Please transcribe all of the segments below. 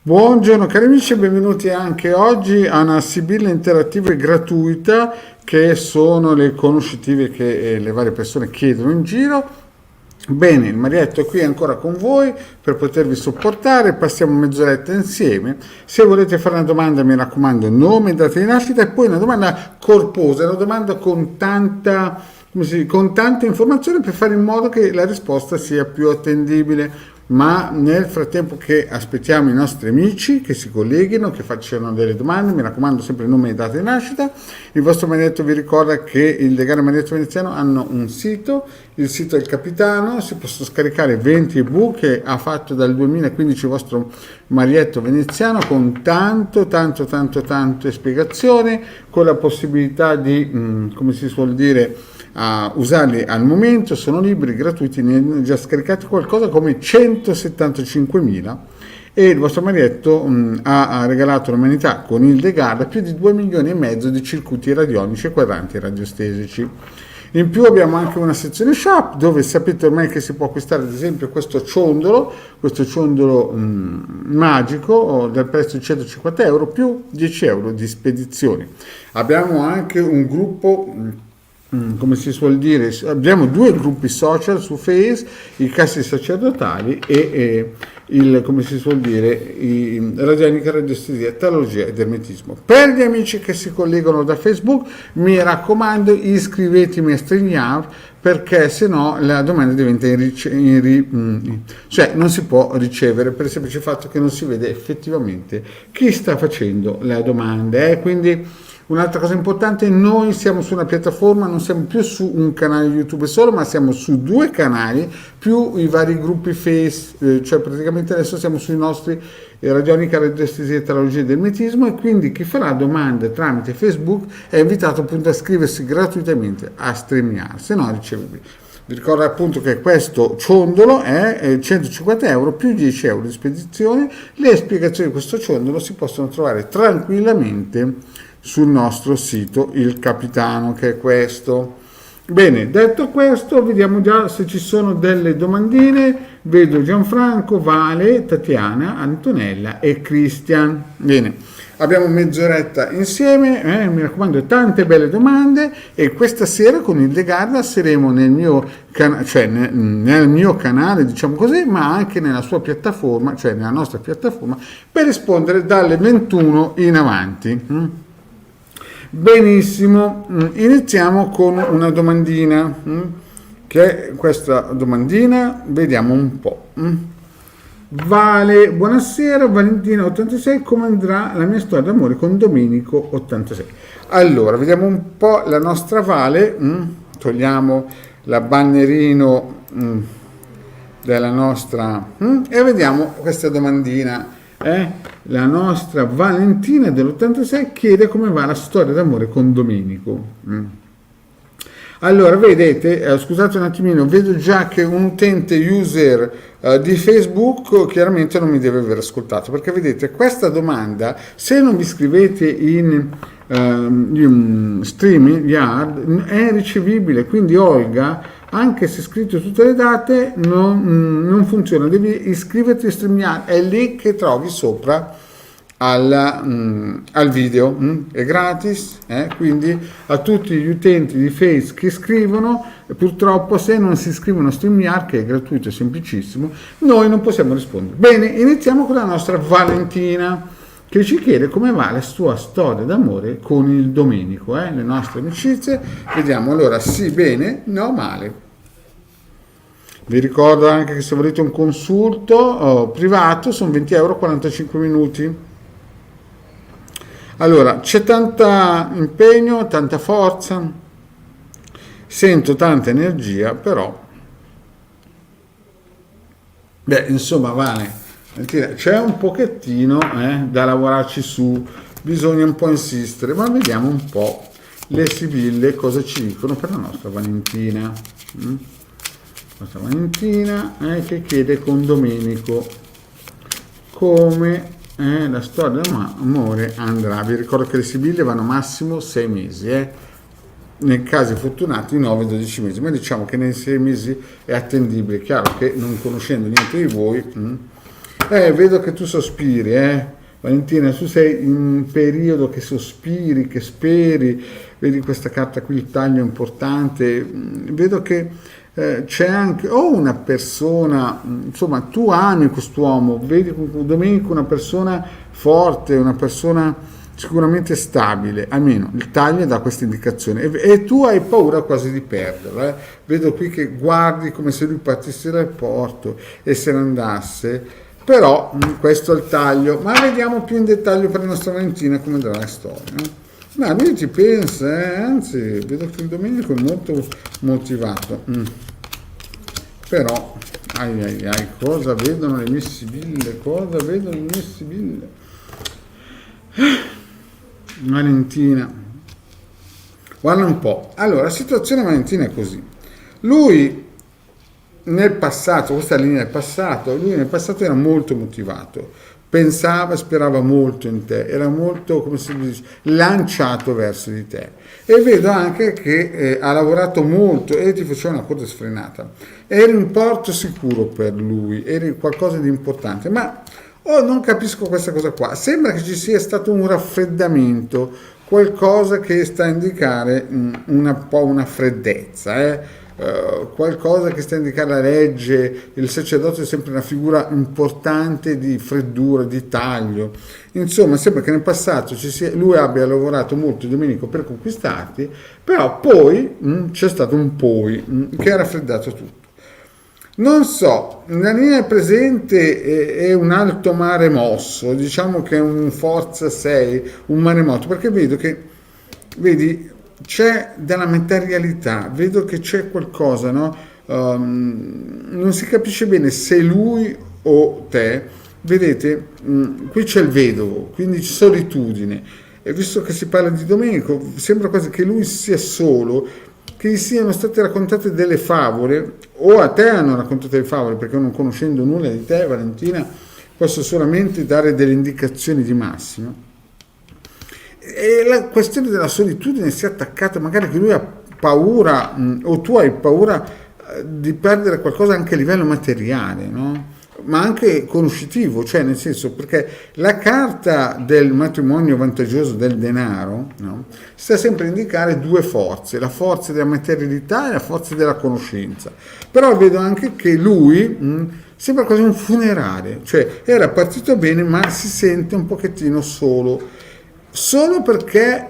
Buongiorno cari amici e benvenuti anche oggi a una sibilla interattiva e gratuita che sono le conoscitive che le varie persone chiedono in giro. Bene, il Marietto è qui ancora con voi per potervi supportare, passiamo mezz'oretta insieme. Se volete fare una domanda mi raccomando nome e data di nascita e poi una domanda corposa, una domanda con con tante informazioni per fare in modo che la risposta sia più attendibile. Ma nel frattempo che aspettiamo i nostri amici che si colleghino, che facciano delle domande, mi raccomando sempre nome e data di nascita. Il vostro Marietto vi ricorda che il Legale Marietto Veneziano hanno un sito, il sito è il Capitano, si possono scaricare 20 ebook che ha fatto dal 2015 il vostro Marietto Veneziano con tante spiegazioni, con la possibilità di, come si suol dire, a usarli al momento, sono liberi, gratuiti, ne ho già scaricati qualcosa come 175.000 e il vostro Marietto ha regalato all'umanità con il Degarda più di 2 milioni e mezzo di circuiti radionici e quadranti radiostesici. In più abbiamo anche una sezione shop dove sapete ormai che si può acquistare ad esempio questo ciondolo magico del prezzo di 150 euro più 10 euro di spedizioni. Abbiamo anche un gruppo, come si suol dire, abbiamo 2 gruppi social su Face, i casti sacerdotali e come si suol dire, i radionica, radiostesia, teologia ed ermetismo. Per gli amici che si collegano da Facebook, mi raccomando, iscrivetemi a StreamYard perché sennò la domanda diventa cioè non si può ricevere per il semplice fatto che non si vede effettivamente chi sta facendo la domanda. Quindi un'altra cosa importante, noi siamo su una piattaforma, non siamo più su un canale YouTube solo, ma siamo su 2 canali, più i vari gruppi Face, cioè praticamente adesso siamo sui nostri radionica, radiostesia, teologia del ermetismo, e quindi chi farà domande tramite Facebook è invitato appunto a iscriversi gratuitamente a StreamYard, se no ricevibile. Vi ricordo appunto che questo ciondolo è 150 euro più 10 euro di spedizione. Le spiegazioni di questo ciondolo si possono trovare tranquillamente sul nostro sito Il Capitano, che è questo. Bene, detto questo, vediamo già se ci sono delle domandine. Vedo Gianfranco, Vale, Tatiana, Antonella e Cristian. Bene, abbiamo mezz'oretta insieme, mi raccomando, tante belle domande, e questa sera con il Degarda saremo nel mio canale, diciamo così, ma anche nella sua piattaforma, cioè nella nostra piattaforma, per rispondere dalle 21 in avanti. Benissimo, iniziamo con una domandina, che è questa domandina, vediamo un po'. Vale, buonasera, Valentina 86, come andrà la mia storia d'amore con Domenico 86? Allora, vediamo un po' la nostra Vale, togliamo la bannerino della nostra, e vediamo questa domandina. La nostra Valentina dell'86 chiede come va la storia d'amore con Domenico. Allora, vedete, scusate un attimino, vedo già che un utente user di Facebook chiaramente non mi deve aver ascoltato, perché vedete, questa domanda, se non vi iscrivete in StreamYard, è ricevibile, quindi Olga, anche se scritto tutte le date, non funziona, devi iscriverti a StreamYard, è lì che trovi sopra al video, è gratis, quindi a tutti gli utenti di Face che scrivono, purtroppo se non si iscrivono a StreamYard, che è gratuito e semplicissimo, noi non possiamo rispondere. Bene, iniziamo con la nostra Valentina, che ci chiede come va la sua storia d'amore con il Domenico, le nostre amicizie. Vediamo, allora, sì, bene, no, male. Vi ricordo anche che se volete un consulto privato sono 20 euro 45 minuti. Allora, c'è tanta impegno, tanta forza, sento tanta energia, però insomma, Vale, c'è un pochettino da lavorarci su, bisogna un po' insistere, ma vediamo un po' le sibille cosa ci dicono per la nostra Valentina. Nostra Valentina che chiede con Domenico come la storia d'amore andrà. Vi ricordo che le sibille vanno massimo 6 mesi, nei casi fortunati 9-12 mesi, ma diciamo che nei 6 mesi è attendibile. Chiaro che non conoscendo niente di voi, Vedo che tu sospiri, Valentina, tu sei in un periodo che sospiri, che speri, vedi questa carta qui, il taglio importante, vedo che c'è anche o una persona, insomma, tu ami quest'uomo, vedi Domenico una persona forte, una persona sicuramente stabile, almeno il taglio dà questa indicazione e tu hai paura quasi di perderlo. Vedo qui che guardi come se lui partisse dal porto e se ne andasse, però questo è il taglio, ma vediamo più in dettaglio per la nostra Valentina come andrà la storia. Ma lui ci pensa, anzi vedo che il Domenico è molto motivato, però cosa vedono le mie sibille, Valentina, guarda un po'. Allora, la situazione Valentina è così. Lui nel passato, questa linea del passato, lui nel passato era molto motivato, pensava, sperava molto in te, era molto, come si dice, lanciato verso di te. E vedo anche che ha lavorato molto e ti faceva una coda sfrenata. Eri un porto sicuro per lui, eri qualcosa di importante, ma non capisco questa cosa qua. Sembra che ci sia stato un raffreddamento, qualcosa che sta a indicare un po' una freddezza, qualcosa che sta a indicare la legge. Il sacerdote è sempre una figura importante di freddura, di taglio. Insomma, sembra che nel passato lui abbia lavorato molto, Domenico, per conquistarti, però poi c'è stato un poi che ha raffreddato tutto. Non so, la linea presente è un alto mare mosso, diciamo che è un forza 6, un maremoto, perché vedo che, vedi, c'è della materialità, vedo che c'è qualcosa, no? Non si capisce bene se lui o te, vedete, qui c'è il vedovo, quindi c'è solitudine, e visto che si parla di Domenico, sembra quasi che lui sia solo, che gli siano state raccontate delle favole, o a te hanno raccontato delle favole, perché non conoscendo nulla di te, Valentina, posso solamente dare delle indicazioni di massima. E la questione della solitudine si è attaccata, magari che lui ha paura, o tu hai paura di perdere qualcosa anche a livello materiale, no? Ma anche conoscitivo, cioè nel senso, perché la carta del matrimonio vantaggioso del denaro, no? Sta sempre a indicare due forze, la forza della materialità e la forza della conoscenza. Però vedo anche che lui sembra quasi un funerale, cioè era partito bene ma si sente un pochettino solo perché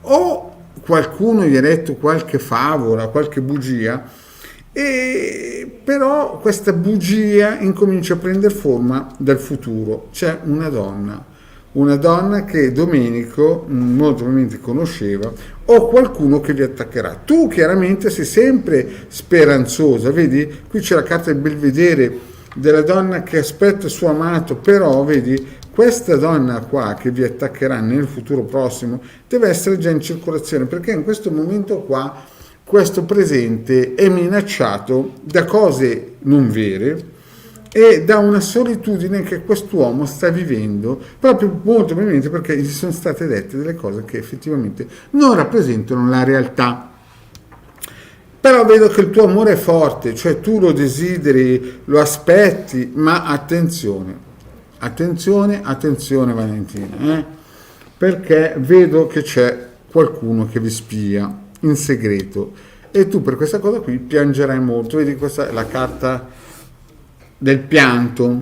o qualcuno gli ha detto qualche favola, qualche bugia, e però questa bugia incomincia a prendere forma dal futuro. C'è una donna che Domenico molto probabilmente conosceva, o qualcuno che vi attaccherà. Tu chiaramente sei sempre speranzosa, vedi? Qui c'è la carta del belvedere della donna che aspetta il suo amato, però vedi, questa donna qua che vi attaccherà nel futuro prossimo deve essere già in circolazione, perché in questo momento qua questo presente è minacciato da cose non vere e da una solitudine che quest'uomo sta vivendo, proprio molto probabilmente perché gli sono state dette delle cose che effettivamente non rappresentano la realtà. Però vedo che il tuo amore è forte, cioè tu lo desideri, lo aspetti, ma attenzione Valentina, perché vedo che c'è qualcuno che vi spia in segreto e tu per questa cosa qui piangerai molto. Vedi, questa è la carta del pianto.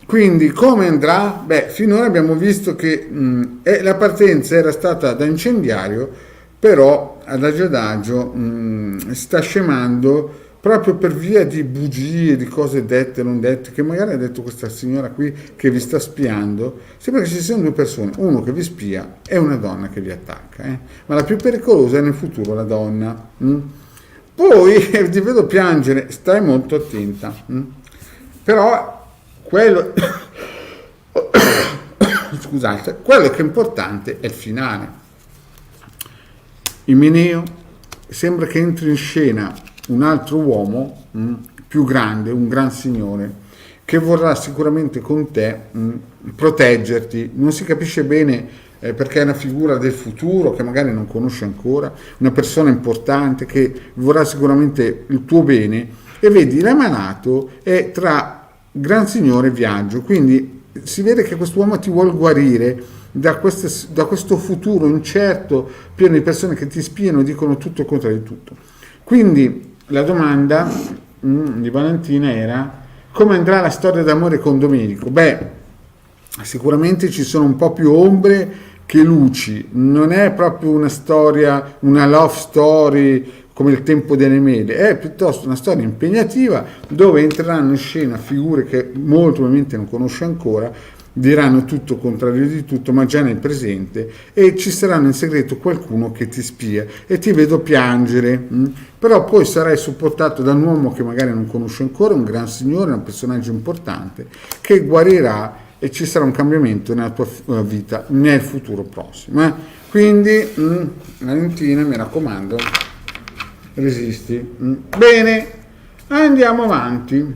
Quindi come andrà? Beh, finora abbiamo visto che la partenza era stata da incendiario, però adagio adagio sta scemando proprio per via di bugie, di cose dette e non dette, che magari ha detto questa signora qui che vi sta spiando. Sembra che ci siano due persone, uno che vi spia e una donna che vi attacca, ma la più pericolosa è nel futuro la donna. Poi ti vedo piangere, stai molto attenta, però quello scusate, quello che è importante è il finale. Imeneo sembra che entri in scena un altro uomo più grande, un gran signore, che vorrà sicuramente con te proteggerti. Non si capisce bene perché è una figura del futuro che magari non conosce ancora, una persona importante che vorrà sicuramente il tuo bene, e vedi l'emanato è tra gran signore viaggio, quindi si vede che quest'uomo ti vuole guarire da questo futuro incerto, pieno di persone che ti spiano e dicono tutto il contrario di tutto. Quindi la domanda di Valentina era: come andrà la storia d'amore con Domenico? Beh, sicuramente ci sono un po' più ombre che luci, non è proprio una storia, una love story come il tempo delle mele, è piuttosto una storia impegnativa dove entreranno in scena figure che molto probabilmente non conosce ancora, diranno tutto contrario di tutto, ma già nel presente, e ci saranno in segreto qualcuno che ti spia e ti vedo piangere, però poi sarai supportato da un uomo che magari non conosce ancora, un gran signore, un personaggio importante che guarirà e ci sarà un cambiamento nella tua vita nel futuro prossimo. Quindi Valentina, mi raccomando, resisti. Bene, andiamo avanti.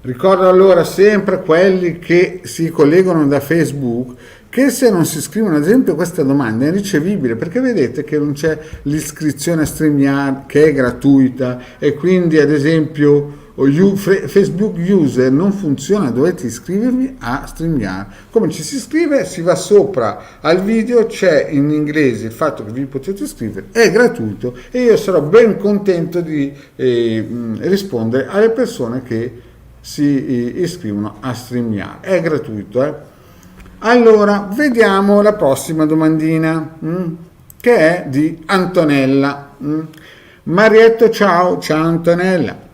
Ricordo allora sempre quelli che si collegano da Facebook che se non si scrivono, ad esempio, questa domanda è irricevibile, perché vedete che non c'è l'iscrizione a StreamYard che è gratuita, e quindi ad esempio Facebook User non funziona, dovete iscrivervi a StreamYard. Come ci si iscrive? Si va sopra al video, c'è in inglese il fatto che vi potete iscrivere, è gratuito e io sarò ben contento di rispondere alle persone che si iscrivono a StreamYard, è gratuito. Allora, vediamo la prossima domandina, che è di Antonella. Marietto, ciao Antonella.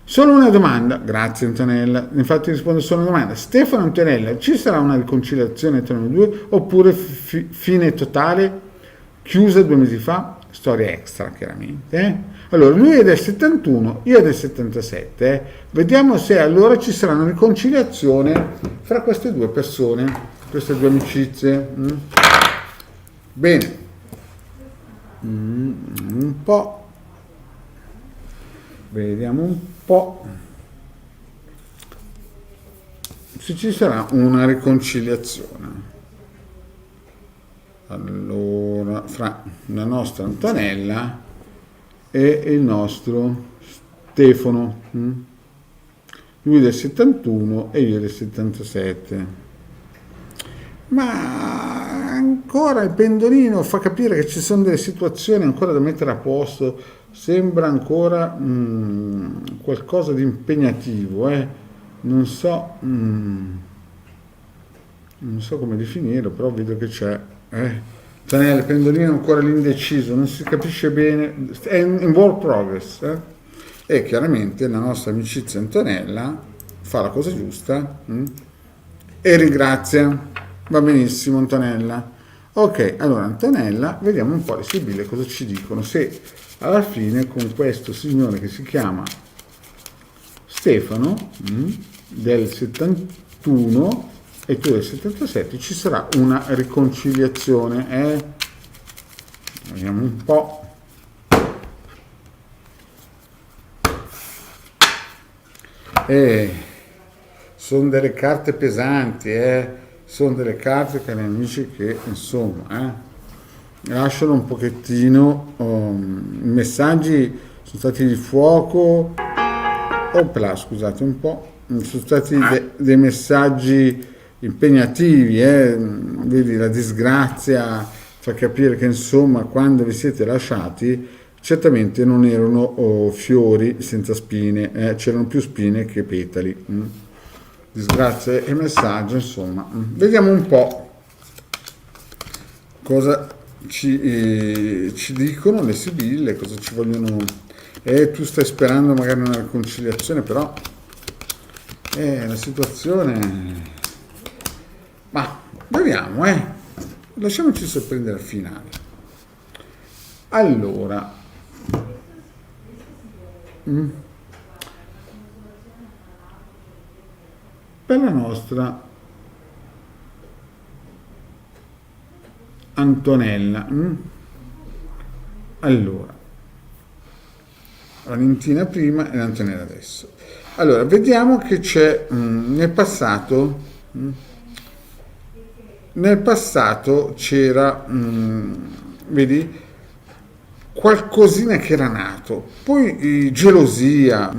Solo una domanda, grazie Antonella, infatti rispondo solo una domanda. Stefano, Antonella, ci sarà una riconciliazione tra noi due oppure fine totale, chiusa 2 mesi fa? Storia extra, chiaramente. Allora, lui è del 71, io del 77. Vediamo se allora ci sarà una riconciliazione fra queste due persone, queste due amicizie. Bene. Un po'. Vediamo un po' se ci sarà una riconciliazione. Allora, fra la nostra Antonella e il nostro Stefano, lui del 71 e io del 77. Ma ancora il pendolino fa capire che ci sono delle situazioni ancora da mettere a posto, sembra ancora qualcosa di impegnativo, non so come definirlo, però vedo che c'è. Antonella, il pendolino è ancora l'indeciso, non si capisce bene, è in work progress. E chiaramente la nostra amicizia Antonella fa la cosa giusta e ringrazia. Va benissimo Antonella. Ok, allora Antonella, vediamo un po' le sibille cosa ci dicono, se alla fine con questo signore che si chiama Stefano del 71 e tu del 77 ci sarà una riconciliazione. Vediamo un po'. Sono delle carte pesanti, sono delle carte, cari amici, che insomma lasciano un pochettino i messaggi sono stati di fuoco. Opla, scusate un po', sono stati dei messaggi impegnativi, vedi, la disgrazia fa capire che insomma quando vi siete lasciati certamente non erano fiori senza spine, c'erano più spine che petali. Disgrazia e messaggio, insomma. Vediamo un po' cosa ci dicono le sibille, cosa ci vogliono. Tu stai sperando magari una riconciliazione, però la situazione. Ma vediamo, lasciamoci sorprendere al finale. Allora, per la nostra Antonella, allora, Valentina prima e Antonella adesso. Allora, vediamo che c'è nel passato. Nel passato c'era, vedi, qualcosina che era nato, poi gelosia,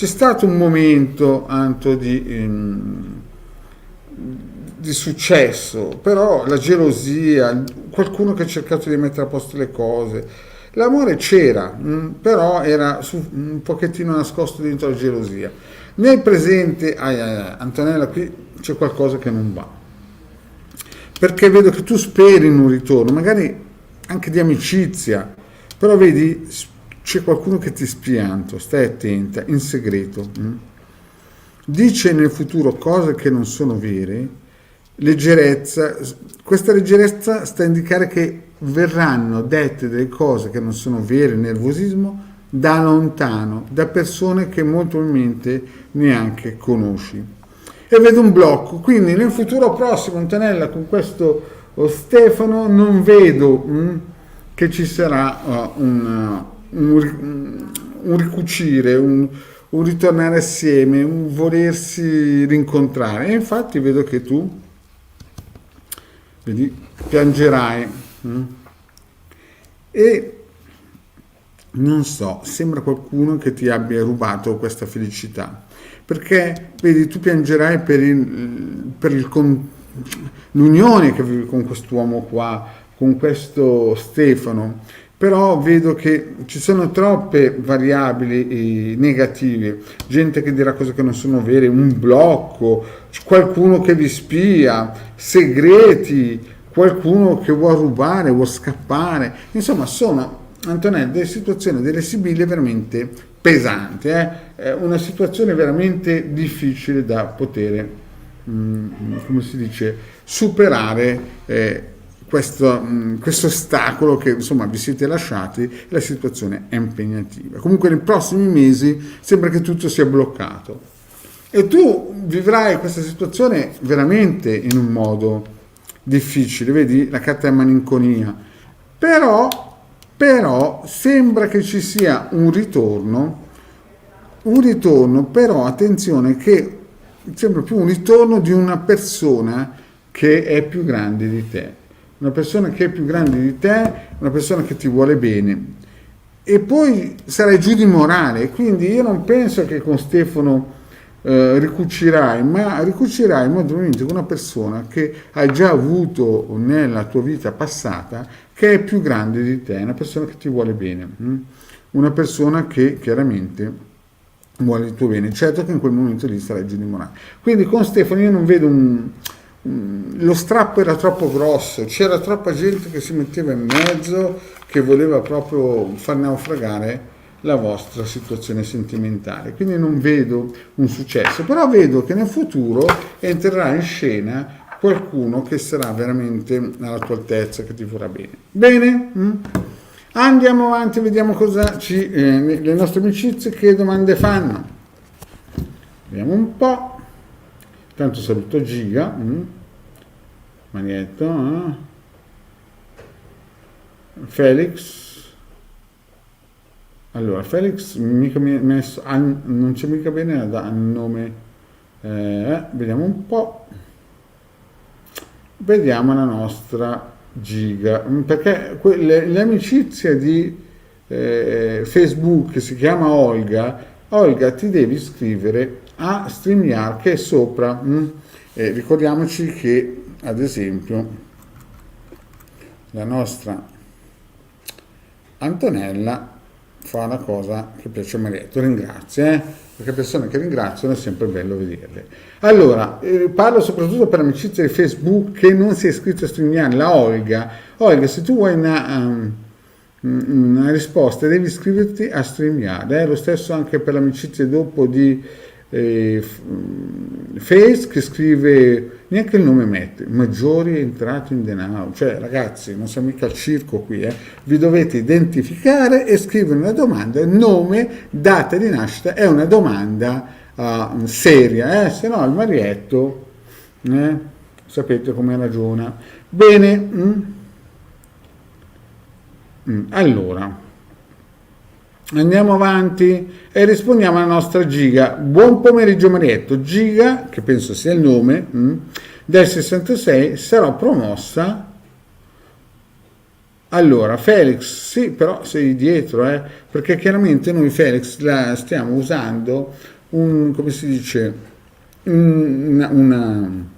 c'è stato un momento, Anto, di successo, però la gelosia, qualcuno che ha cercato di mettere a posto le cose, l'amore c'era, però era un pochettino nascosto dentro la gelosia. Nel presente, Antonella, qui c'è qualcosa che non va, perché vedo che tu speri in un ritorno, magari anche di amicizia, però vedi c'è qualcuno che ti spianto, stai attenta, in segreto. Dice nel futuro cose che non sono vere, leggerezza, questa leggerezza sta a indicare che verranno dette delle cose che non sono vere, nervosismo, da lontano, da persone che molto probabilmente neanche conosci. E vedo un blocco, quindi nel futuro prossimo, Antonella, con questo Stefano, non vedo che ci sarà un ricucire, un ritornare assieme, un volersi rincontrare. E infatti vedo che tu, vedi, piangerai. E non so, sembra qualcuno che ti abbia rubato questa felicità, perché vedi, tu piangerai per l'unione che vivi con quest'uomo qua, con questo Stefano, però vedo che ci sono troppe variabili negative, gente che dirà cose che non sono vere, un blocco, qualcuno che vi spia, segreti, qualcuno che vuole rubare, vuole scappare, insomma sono, Antonella, delle situazioni, delle sibille veramente pesanti, una situazione veramente difficile da poter, come si dice, superare questo ostacolo che insomma vi siete lasciati, la situazione è impegnativa. Comunque nei prossimi mesi sembra che tutto sia bloccato e tu vivrai questa situazione veramente in un modo difficile, vedi la carta è malinconia, però sembra che ci sia un ritorno, però attenzione che sembra più un ritorno di una persona che è più grande di te, una persona che è più grande di te, una persona che ti vuole bene, e poi sarai giù di morale, quindi io non penso che con Stefano ricucirai, ma ricucirai molto probabilmente con una persona che hai già avuto nella tua vita passata, che è più grande di te, una persona che ti vuole bene, una persona che chiaramente vuole il tuo bene. Certo che in quel momento lì sarai giù di morale. Quindi con Stefano io non vedo lo strappo era troppo grosso, c'era troppa gente che si metteva in mezzo, che voleva proprio far naufragare la vostra situazione sentimentale, quindi non vedo un successo, però vedo che nel futuro entrerà in scena qualcuno che sarà veramente alla tua altezza, che ti vorrà bene. Bene? Andiamo avanti, vediamo cosa le nostre amicizie che domande fanno. Vediamo un po'. Tanto saluto Giga, Marietto, Felix. Allora, Felix mica mi ha messo, non c'è mica bene a nome, vediamo un po', vediamo la nostra Giga, perché l'amicizia di Facebook si chiama Olga, ti devi iscrivere a StreamYard che è sopra, ricordiamoci che ad esempio la nostra Antonella fa una cosa che piace a Marietto, ringrazia, perché persone che ringraziano è sempre bello vederle. Allora, parlo soprattutto per amicizia di Facebook che non si è iscritta a StreamYard, la Olga, se tu vuoi una risposta devi iscriverti a StreamYard, lo stesso anche per l'amicizia dopo di Face che scrive, neanche il nome mette, maggiori entrate in denaro, cioè ragazzi non siamo mica al circo qui, vi dovete identificare e scrivere una domanda, nome, data di nascita, è una domanda seria, se no il Marietto sapete come ragiona. Bene, allora andiamo avanti e rispondiamo alla nostra Giga. Buon pomeriggio Marietto. Giga, che penso sia il nome, del 66, sarò promossa. Allora, Felix, sì, però sei dietro, perché chiaramente noi Felix la stiamo usando come si dice, una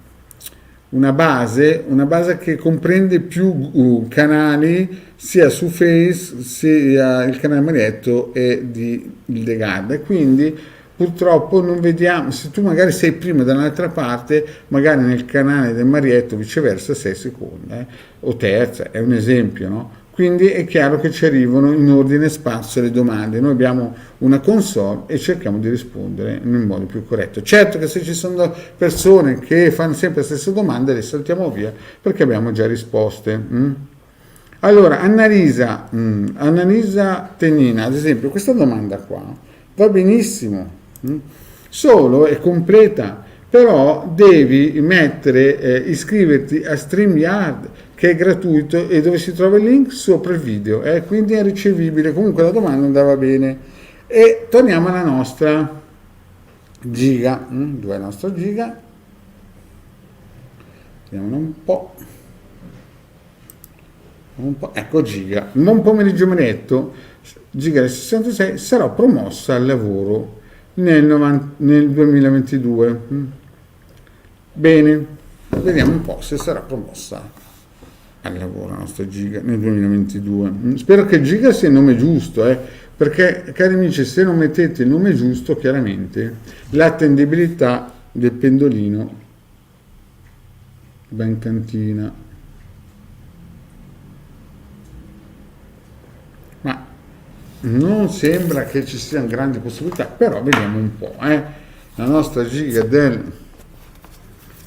base che comprende più canali sia su Face sia il canale Marietto e di Hildegarda, e quindi purtroppo non vediamo, se tu magari sei primo da un'altra parte, magari nel canale del Marietto viceversa sei seconda o terza, è un esempio, no? Quindi è chiaro che ci arrivano in ordine sparso le domande. Noi abbiamo una console e cerchiamo di rispondere nel modo più corretto. Certo che se ci sono persone che fanno sempre le stesse domande, le saltiamo via perché abbiamo già risposte. Allora, Annalisa Tennina, ad esempio, questa domanda qua va benissimo, solo è completa, però devi iscriverti a StreamYard, che è gratuito e dove si trova il link sopra il video, quindi è ricevibile. Comunque la domanda andava bene. E torniamo alla nostra giga. Dov'è la nostra giga? Vediamo un po'. Ecco, giga. Buon pomeriggio Marietto, giga del 66, sarò promossa al lavoro nel 2022. Bene, vediamo un po' se sarà promossa al lavoro la nostra giga nel 2022. Spero che giga sia il nome giusto, perché cari amici, se non mettete il nome giusto, chiaramente l'attendibilità del pendolino va in cantina. Ma non sembra che ci siano grandi possibilità, però vediamo un po'. La nostra giga del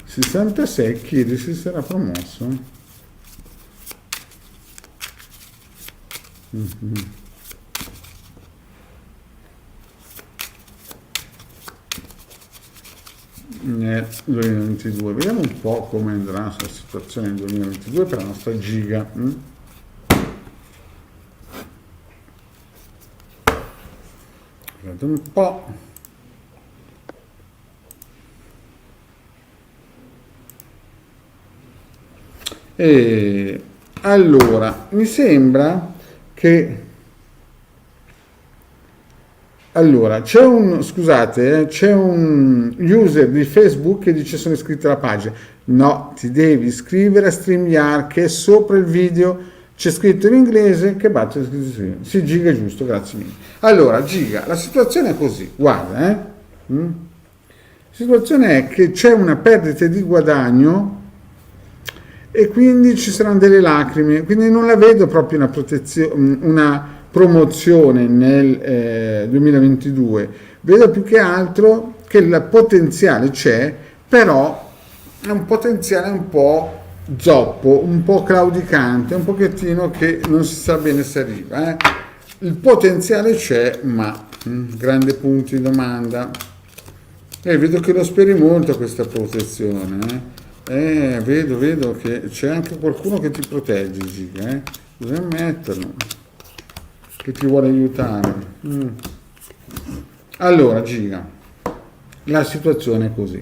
66 chiede se sarà promosso. Nel 2022 vediamo un po' come andrà la situazione nel 2022 per la nostra giga. Guardate un po'. E allora mi sembra che c'è un user di Facebook che dice sono iscritto alla pagina. No, ti devi iscrivere a StreamYard, che è sopra il video, c'è scritto in inglese che batte l'iscrizione. Sì, giga, giusto, grazie mille. Allora, giga, la situazione è così, guarda, la situazione è che c'è una perdita di guadagno e quindi ci saranno delle lacrime, quindi non la vedo proprio una promozione nel 2022, vedo più che altro che il potenziale c'è, però è un potenziale un po' zoppo, un po' claudicante, un pochettino che non si sa bene se arriva. Il potenziale c'è, ma grande punto di domanda. Vedo che lo speri molto questa protezione. Vedo che c'è anche qualcuno che ti protegge, Giga, bisogna ammetterlo, che ti vuole aiutare. Allora, Giga, la situazione è così.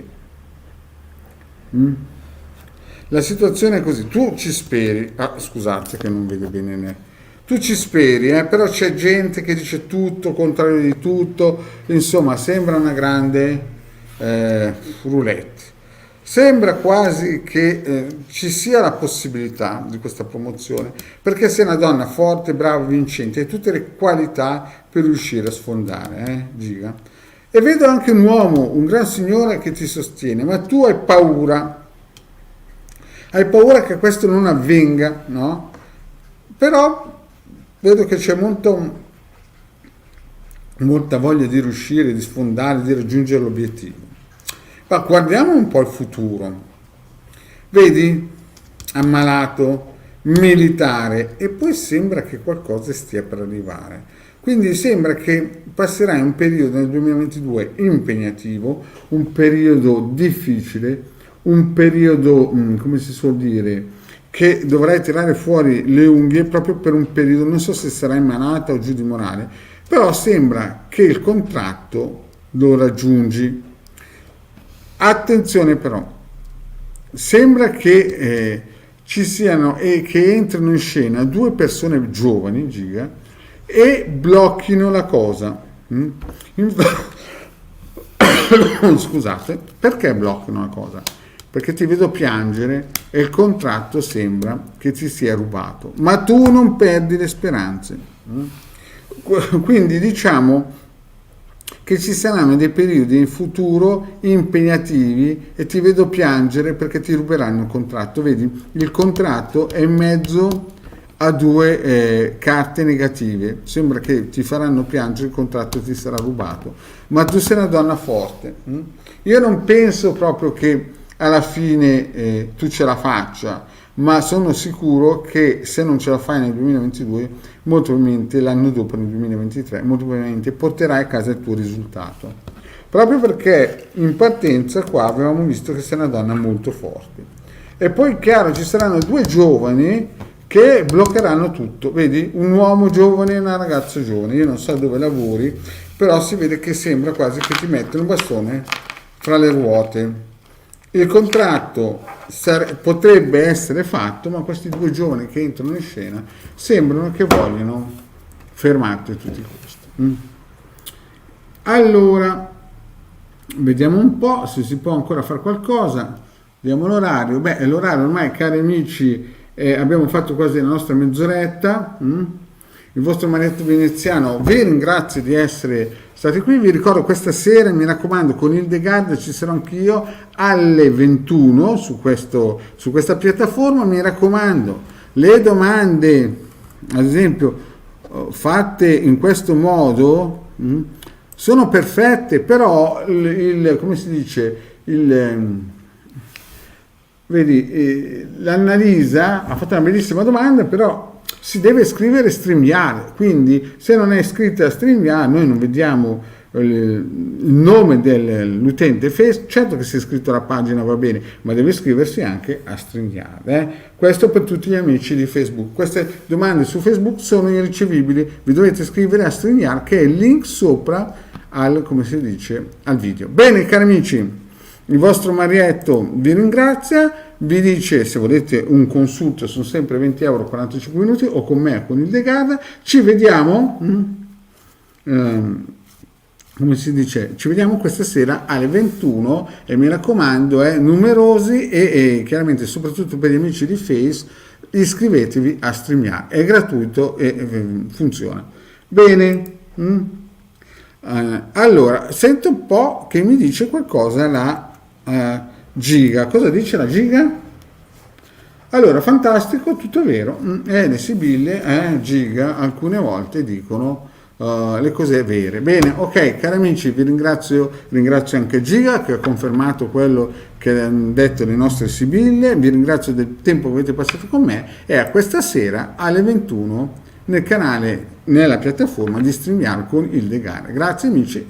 La situazione è così, tu ci speri, scusate che non vedo bene, tu ci speri, però c'è gente che dice tutto, contrario di tutto, insomma sembra una grande roulette. Sembra quasi che ci sia la possibilità di questa promozione, perché sei una donna forte, brava, vincente, hai tutte le qualità per riuscire a sfondare, Giga. E vedo anche un uomo, un gran signore che ti sostiene, ma tu hai paura che questo non avvenga, no? Però vedo che c'è molta voglia di riuscire, di sfondare, di raggiungere l'obiettivo. Ma guardiamo un po' il futuro. Vedi? Ammalato, militare, e poi sembra che qualcosa stia per arrivare. Quindi sembra che passerai un periodo nel 2022 impegnativo, un periodo difficile, un periodo, come si suol dire, che dovrai tirare fuori le unghie proprio per un periodo, non so se sarai malata o giù di morale, però sembra che il contratto lo raggiungi. Attenzione però, sembra che ci siano e che entrino in scena due persone giovani, Giga, e blocchino la cosa. Scusate, perché bloccano una cosa? Perché ti vedo piangere e il contratto sembra che ti sia rubato, ma tu non perdi le speranze. Quindi diciamo che ci saranno dei periodi in futuro impegnativi e ti vedo piangere perché ti ruberanno il contratto. Vedi, il contratto è in mezzo a due carte negative, sembra che ti faranno piangere, il contratto ti sarà rubato, ma tu sei una donna forte. Io non penso proprio che alla fine tu ce la faccia, ma sono sicuro che se non ce la fai nel 2022, molto probabilmente l'anno dopo, nel 2023, molto probabilmente porterai a casa il tuo risultato. Proprio perché in partenza qua avevamo visto che sei una donna molto forte. E poi chiaro, ci saranno due giovani che bloccheranno tutto. Vedi, un uomo giovane e una ragazza giovane. Io non so dove lavori, però si vede che sembra quasi che ti mettono un bastone fra le ruote. Il contratto potrebbe essere fatto, ma questi due giovani che entrano in scena sembrano che vogliono fermarti a tutti i costi. Allora, vediamo un po' se si può ancora fare qualcosa. Vediamo l'orario. Beh, l'orario ormai, cari amici, abbiamo fatto quasi la nostra mezz'oretta. Il vostro Marietto Veneziano vi ringrazio di essere stati qui. Vi ricordo questa sera, mi raccomando, con Hildegard ci sarò anch'io alle 21 su questa piattaforma. Mi raccomando, le domande, ad esempio, fatte in questo modo sono perfette, però come si dice, vedi, l'Annalisa ha fatto una bellissima domanda, però si deve scrivere StreamYard, quindi se non è iscritta a StreamYard noi non vediamo il nome dell'utente Facebook. Certo che se è iscritto alla pagina va bene, ma deve iscriversi anche a StreamYard. Questo per tutti gli amici di Facebook. Queste domande su Facebook sono irricevibili, vi dovete iscrivere a StreamYard, che è il link sopra come si dice, al video. Bene, cari amici, il vostro Marietto vi ringrazia, vi dice se volete un consulto sono sempre 20 euro 45 minuti o con me o con Hildegard. Ci vediamo, come si dice, ci vediamo questa sera alle 21 e mi raccomando, numerosi e chiaramente soprattutto per gli amici di Face, iscrivetevi a StreamYard, è gratuito e funziona. Bene. Allora, sento un po' che mi dice qualcosa la Giga. Cosa dice la Giga? Allora, fantastico, tutto vero. Le Sibille, Giga, alcune volte dicono le cose vere. Bene, ok, cari amici, vi ringrazio anche Giga che ha confermato quello che hanno detto le nostre Sibille. Vi ringrazio del tempo che avete passato con me e a questa sera alle 21 nel canale, nella piattaforma di StreamYard con Hildegard. Grazie amici.